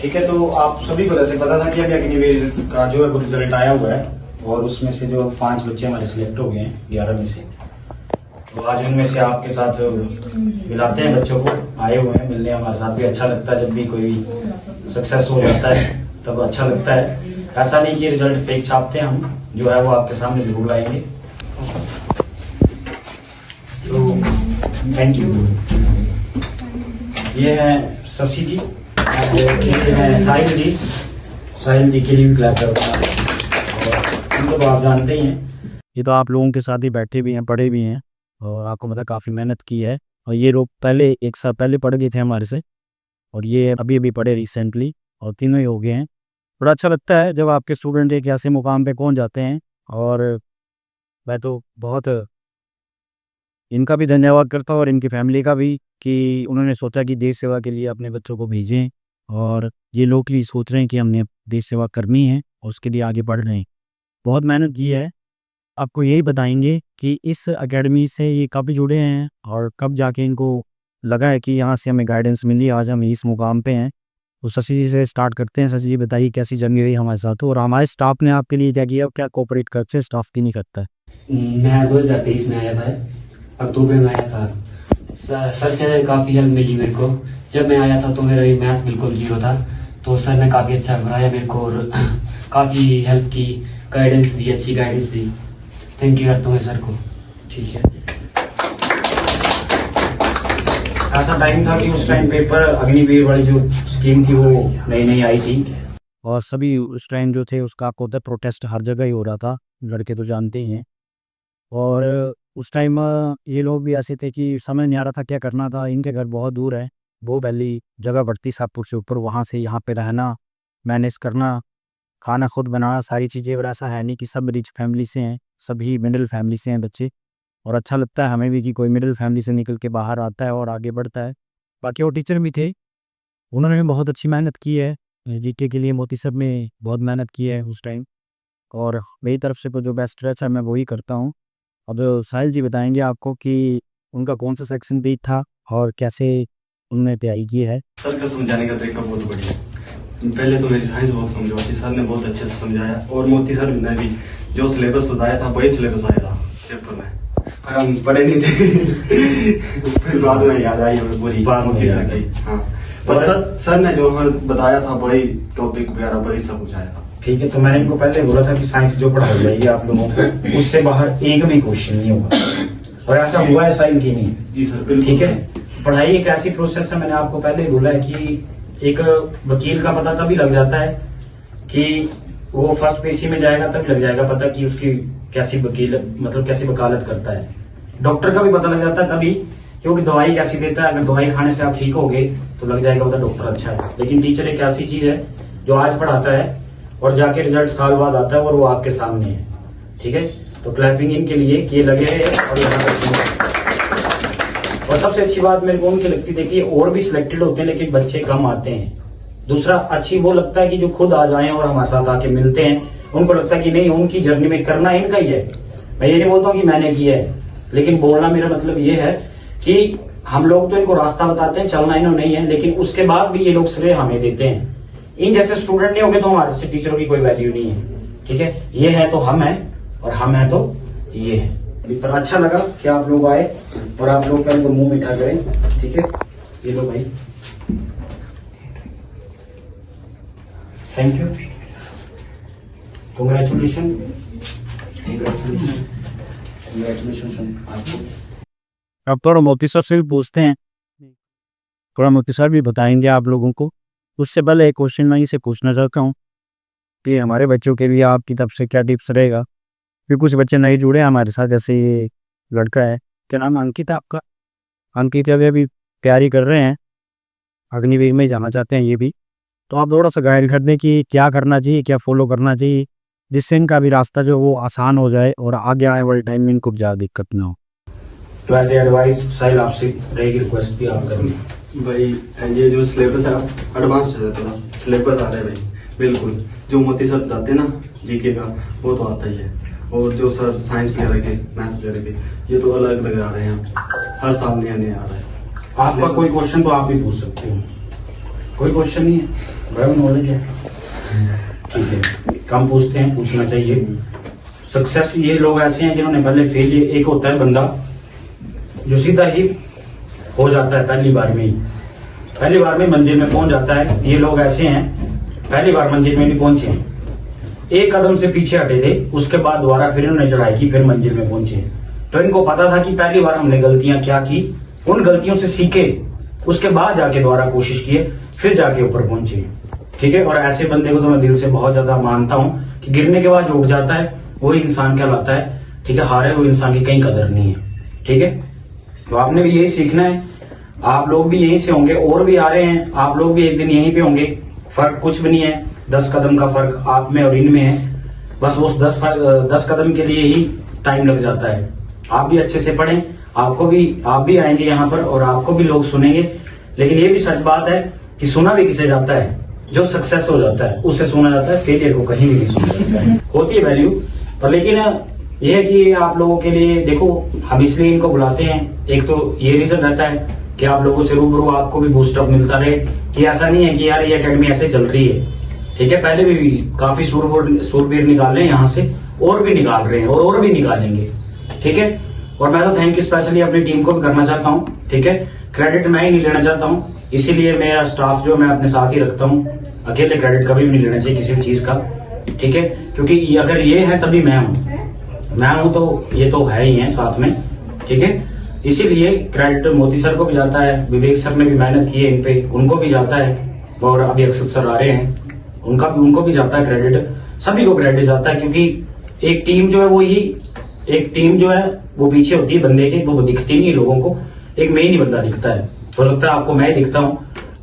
ठीक है, तो आप सभी को जैसे पता था कि अभी अग्निवीर का जो है वो रिजल्ट आया हुआ है और उसमें से जो 5 बच्चे हमारे सिलेक्ट हो गए हैं 11 में से। तो आज उनमें से आपके साथ मिलाते हैं बच्चों को, आए हुए हैं मिलने, हमारे साथ भी अच्छा लगता है जब भी कोई सक्सेस हो जाता है तब अच्छा लगता है। ऐसा नहीं कि रिजल्ट फेक छापते हैं, हम जो है वो आपके सामने जरूर लाएंगे। तो थैंक यू। ये है शशि जी, ये है साहिल जी। साहिल जी के लिए भी क्लैप करता है और उनको तो आप जानते ही हैं, ये तो आप लोगों के साथ ही बैठे भी हैं, पढ़े भी हैं और आपको मतलब काफ़ी मेहनत की है। और ये लोग पहले 1 साल पहले पढ़ गए थे हमारे से और ये अभी अभी पढ़े रिसेंटली और तीनों ही हो गए हैं। बड़ा अच्छा लगता है जब आपके स्टूडेंट एक ऐसे मुकाम पे पहुंच जाते हैं और मैं तो बहुत इनका भी धन्यवाद करता हूँ और इनकी फैमिली का भी कि उन्होंने सोचा कि देश सेवा के लिए अपने बच्चों को भेजें और ये लोग भी सोच रहे हैं कि हमने देश सेवा करनी है और उसके लिए आगे बढ़ रहे हैं। बहुत मेहनत की है। आपको यही बताएंगे कि इस एकेडमी से ये कब जुड़े हैं और कब जाके इनको लगा है कि यहाँ से हमें गाइडेंस मिली, आज हम इस मुकाम पे हैं। तो शशि जी से स्टार्ट करते हैं। शशि जी बताइए कैसी जर्नी रही हमारे साथ और हमारे स्टाफ ने आपके लिए क्या किया, क्या कोऑपरेट करते हैं, स्टाफ की नहीं करता है। मैं 2023 में आया था, अक्टूबर में आया था। सर से काफ़ी हेल्प मिली मेरे को। जब मैं आया था तो मेरा मैथ बिल्कुल जीरो था, तो सर ने काफ़ी अच्छा पढ़ाया मेरे को और काफ़ी हेल्प की, गाइडेंस दी, अच्छी गाइडेंस दी। थैंक यू करता हूँ सर को। ठीक है। ऐसा टाइम था कि उस टाइम पेपर अग्निवीर वाली जो स्कीम थी वो नई नई आई थी और सभी उस टाइम जो थे उसका आपको होता है प्रोटेस्ट हर जगह ही हो रहा था, लड़के तो जानते ही हैं। और उस टाइम ये लोग भी ऐसे थे कि समझ नहीं आ रहा था क्या करना था। इनके घर बहुत दूर है, वो पहली जगह पड़ती साहपुर से ऊपर, वहाँ से यहाँ पे रहना, मैनेज करना, खाना खुद बनाना, सारी चीज़ें। और ऐसा है नहीं कि सब रिच फैमिली से हैं, सभी मिडिल फैमिली से हैं बच्चे। और अच्छा लगता है हमें भी कि कोई मिडिल फैमिली से निकल के बाहर आता है और आगे बढ़ता है। बाकी वो टीचर भी थे, उन्होंने भी बहुत अच्छी मेहनत की है जीके के लिए। मोती सर में बहुत मेहनत की है उस टाइम और मेरी तरफ से तो जो बेस्ट रहता है मैं वही करता हूँ। अब साहिल जी बताएंगे आपको कि उनका कौन सा सेक्शन भी था और कैसे उन्होंने तैयारी की है। सर का समझाने का तरीका बहुत बढ़िया। पहले तो मेरी साइंस बहुत कमजोर थी, सर ने बहुत अच्छे से समझाया और मोती सर ने भी जो सिलेबस बताया था वही सिलेबस आया था पेपर में, पर हम पढ़े नहीं थे। फिर बाद में याद आई हमें पूरी मोती सर की। हाँ, पर सर ने जो हमें बताया था वही टॉपिक वगैरह वही सब बुझाया था। ठीक है, तो मैंने इनको पहले बोला था कि साइंस जो पढ़ाई जाएगी आप लोगों को उससे बाहर एक भी क्वेश्चन नहीं होगा और ऐसा हुआ है साइंस की नहीं। जी सर बिल्कुल। ठीक है, पढ़ाई एक ऐसी प्रोसेस है, मैंने आपको पहले ही बोला है कि एक वकील का पता तभी लग जाता है कि वो फर्स्ट पीसी में जाएगा तभी लग जाएगा पता कि उसकी कैसी वकील मतलब कैसी वकालत करता है। डॉक्टर का भी पता लग जाता है तभी क्योंकि दवाई कैसी देता है। अगर दवाई खाने से आप ठीक हो गए तो लग जाएगा पता डॉक्टर अच्छा है। लेकिन टीचर एक ऐसी चीज है जो आज पढ़ाता है और जाके रिजल्ट साल बाद आता है और वो आपके सामने है। ठीक है, तो क्लैपिंग इनके लिए कि ये लगे और और सबसे अच्छी बात मेरे को उनकी लगती, देखिए और भी सिलेक्टेड होते हैं लेकिन बच्चे कम आते हैं। दूसरा अच्छी वो लगता है कि जो खुद आ जाएं और हमारे साथ आके मिलते हैं, उनको लगता है कि नहीं उनकी जर्नी में करना इनका ही है। मैं ये नहीं बोलता हूँ कि मैंने किया है, लेकिन बोलना मेरा मतलब ये है कि हम लोग तो इनको रास्ता बताते हैं, चलना इन्होंने नहीं है, लेकिन उसके बाद भी ये लोग श्रेय हमें देते हैं। इन जैसे स्टूडेंट नहीं होंगे तो हमारे जैसे टीचरों की कोई वैल्यू नहीं है। ठीक है, ये है तो हम हैं और हम हैं तो ये है। पर अच्छा लगा कि आप लोग आए और आप लोग पहले तो मुंह मीठा करें। ठीक है, ये लो भाई, thank you, congratulation congratulation congratulation आपको। अब थोड़ा मोती सर से भी पूछते हैं, थोड़ा मोती सर भी बताएंगे आप लोगों को। उससे पहले एक क्वेश्चन मैं इसे पूछना चाहता हूँ कि हमारे बच्चों के लिए आपकी तरफ से क्या टिप्स रहेगा, कि कुछ बच्चे नहीं जुड़े हमारे साथ। जैसे ये लड़का है, क्या नाम अंकित है आपका? अंकित अभी तैयारी कर रहे हैं, अग्निवीर में जाना चाहते हैं ये भी। तो आप थोड़ा सा गाइड कर दें कि क्या करना चाहिए, क्या फॉलो करना चाहिए, जिससे इनका भी रास्ता जो वो आसान हो जाए और आगे आने वाले टाइम में इनको ज़्यादा दिक्कत ना हो। तो एज एडवाइस साहिल आपसे रहेगी रिक्वेस्ट भी आप कर लें भाई। ये जो सिलेबस है एडवांस है, थोड़ा सिलेबस आ रहा है भाई। बिल्कुल जो मोती सर बताते हैं ना जीके का वो तो आता ही है, और जो सर साइंस वगैरह के मैथ वगैरह के ये तो अलग अलग आ रहे हैं, हर साल नया नया आ रहा है। आपका कोई क्वेश्चन तो आप भी पूछ सकते हो, कोई क्वेश्चन नहीं है। बड़ा नॉलेज है, ठीक है, कम पूछते हैं, पूछना चाहिए। सक्सेस ये लोग ऐसे हैं जिन्होंने पहले फेलियर, एक होता है बंदा जो सीधा ही हो जाता है पहली बार में मंजिल में पहुंच जाता है। ये लोग ऐसे हैं पहली बार मंजिल में नहीं पहुंचे, एक कदम से पीछे हटे थे, उसके बाद दोबारा फिर इन्होंने चढ़ाई की, फिर मंजिल में पहुंचे। तो इनको पता था कि पहली बार हमने गलतियां क्या की, उन गलतियों से सीखे, उसके बाद जाके दोबारा कोशिश किए, फिर जाके ऊपर पहुंचे, ठीक है। और ऐसे बंदे को तो मैं दिल से बहुत ज्यादा मानता हूं कि गिरने के बाद जो उठ जाता है वही इंसान कहलाता है, ठीक है। हारे हुए इंसान की कहीं कदर नहीं है, ठीक है। तो आपने भी यही सीखना है, आप लोग भी यहीं से होंगे, और भी आ रहे हैं, आप लोग भी एक दिन यहीं पे होंगे। फर्क कुछ भी नहीं है, 10 कदम का फर्क आप में और इनमें है, बस उस 10 कदम के लिए ही टाइम लग जाता है। आप भी अच्छे से पढ़ें, आप भी आएंगे यहाँ पर और आपको भी लोग सुनेंगे। लेकिन ये भी सच बात है कि सुना भी किसे जाता है, जो सक्सेस हो जाता है उसे सुना जाता है, फेलियर को कहीं भी नहीं सुना जाता है। होती है वैल्यू, पर लेकिन ये है कि आप लोगों के लिए देखो, हम इसलिए इनको बुलाते हैं, एक तो ये रीजन रहता है कि आप लोगों से रूबरू आपको भी बूस्टअप मिलता रहे, कि ऐसा नहीं है कि यार ये एकेडमी ऐसे चल रही है, ठीक है। पहले भी काफी सूरबीर निकाले हैं यहाँ से, और भी निकाल रहे हैं और भी निकालेंगे, ठीक है। और मैं तो थैंक यू स्पेशली अपनी टीम को भी करना चाहता हूँ, ठीक है। क्रेडिट मैं ही नहीं लेना चाहता हूँ, इसीलिए मेरा स्टाफ जो मैं अपने साथ ही रखता हूँ, अकेले क्रेडिट कभी भी नहीं लेना चाहिए किसी भी चीज का, ठीक है। क्योंकि अगर ये है तभी मैं हूँ तो ये तो है ही है साथ में, ठीक है। इसीलिए क्रेडिट मोती सर को भी जाता है, विवेक सर ने भी मेहनत की है इन पे, उनको भी जाता है, और अभी अक्षत सर आ रहे हैं, उनको भी जाता है क्रेडिट, सभी को क्रेडिट जाता है। क्योंकि एक टीम जो है वो पीछे होती है बंदे के, वो दिखती नहीं लोगों को, एक मेन ही बंदा दिखता है, हो सकता है आपको मैं ही दिखता हूँ,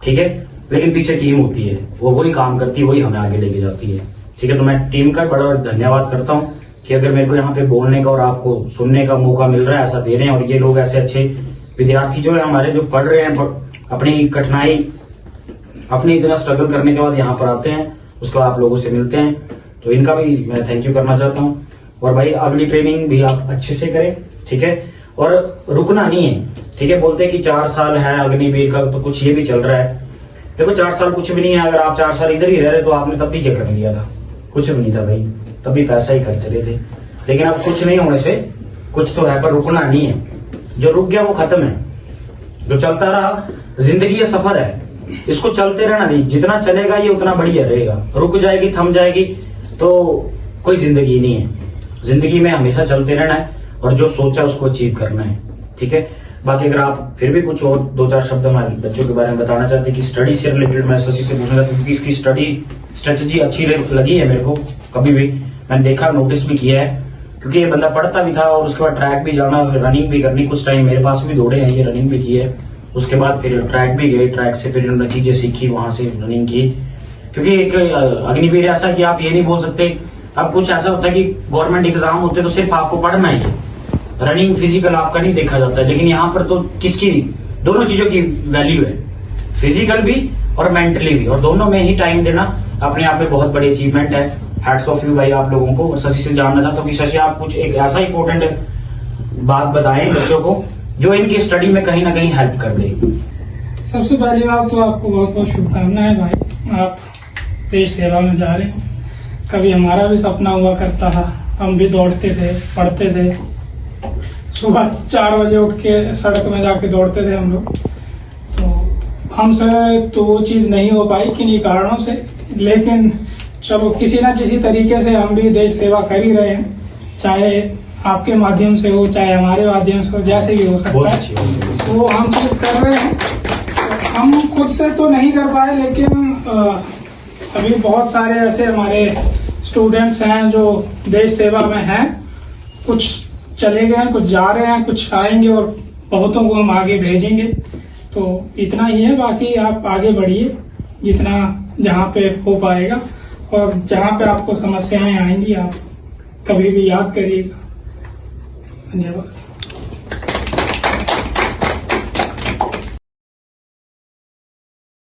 ठीक है, लेकिन पीछे टीम होती है, वो वही काम करती है, वही हमें आगे लेके जाती है, ठीक है। तो मैं टीम का बड़ा धन्यवाद करता हूँ कि अगर मेरे को यहाँ पे बोलने का और आपको सुनने का मौका मिल रहा है, ऐसा दे रहे हैं। और ये लोग ऐसे अच्छे विद्यार्थी जो है हमारे, जो पढ़ रहे हैं, अपनी कठिनाई, अपनी इतना स्ट्रगल करने के बाद यहाँ पर आते हैं, उसके बाद आप लोगों से मिलते हैं, तो इनका भी मैं थैंक यू करना चाहता हूँ। और भाई अगली ट्रेनिंग भी आप अच्छे से करें, ठीक है, और रुकना नहीं है, ठीक है। बोलते हैं कि 4 साल है अग्निवीर का, तो कुछ ये भी चल रहा है। देखो 4 साल कुछ भी नहीं है, अगर आप 4 साल इधर ही रह रहे तो आपने तब भी क्या कर लिया था, कुछ भी नहीं था भाई, तब भी पैसा ही खर्च रहे थे। लेकिन अब कुछ नहीं होने से कुछ तो है, पर रुकना नहीं है, जो रुक गया वो खत्म है, जो चलता रहा, जिंदगी ये सफर है, इसको चलते रहना नहीं, जितना चलेगा ये उतना बढ़िया रहेगा। रुक जाएगी, थम जाएगी तो कोई जिंदगी नहीं है, जिंदगी में हमेशा चलते रहना है, और जो सोचा उसको अचीव करना है, ठीक है। बाकी अगर आप फिर भी कुछ और 2-4 शब्द हमारे बच्चों के बारे में बताना चाहते हैं कि स्टडी से रिलेटेड, मैं शशि से पूछना चाहता हूँ क्योंकि इसकी स्टडी स्ट्रेटजी अच्छी लगी है मेरे को, कभी भी मैंने देखा, नोटिस भी किया है, क्योंकि ये बंदा पढ़ता भी था और उसके बाद ट्रैक भी जाना, रनिंग भी करनी, कुछ टाइम मेरे पास भी दौड़े हैं, ये रनिंग भी की है, उसके बाद फिर ट्रैक भी गए, ट्रैक से फिर उन्होंने चीजें सीखी, वहां से रनिंग की। क्योंकि एक अग्निवीर ऐसा कि आप ये नहीं बोल सकते, अब कुछ ऐसा होता है कि गवर्नमेंट एग्जाम होते तो सिर्फ आपको पढ़ना ही है, रनिंग फिजिकल आपका नहीं देखा जाता है। लेकिन यहाँ पर तो किसकी, दोनों चीजों की वैल्यू है, फिजिकल भी और मेंटली भी, और दोनों में ही टाइम देना अपने आप में बहुत बड़ी अचीवमेंट है। हैट्स ऑफ यू भाई आप लोगों को। शशि से जानना चाहता हूँ कि शशि आप कुछ एक ऐसा इंपॉर्टेंट बात बताएं बच्चों को जो इनकी स्टडी में कहीं ना कहीं हेल्प कर दे। सबसे पहली बात तो आपको बहुत बहुत शुभकामनाएं भाई, आप देश सेवा में जा रहे हैं। कभी हमारा भी सपना हुआ करता था, हम भी दौड़ते थे, पढ़ते थे, सुबह 4 बजे उठ के सड़क में जाके दौड़ते थे हम लोग। तो हमसे तो वो चीज नहीं हो पाई किन्हीं कारणों से, लेकिन चलो किसी ना किसी तरीके से हम भी देश सेवा कर ही रहे हैं, चाहे आपके माध्यम से हो, चाहे हमारे माध्यम से हो, जैसे भी हो सकता है, तो हम चीज कर रहे हैं। हम खुद से तो नहीं कर पाए, लेकिन अभी बहुत सारे ऐसे हमारे स्टूडेंट्स हैं जो देश सेवा में हैं, कुछ चले गए हैं, कुछ जा रहे हैं, कुछ आएंगे और बहुतों को हम आगे भेजेंगे। तो इतना ही है, बाकी आप आगे बढ़िए जितना जहाँ पे हो पाएगा, और जहाँ पे आपको समस्याएं आएंगी आप कभी भी याद करिएगा। धन्यवाद।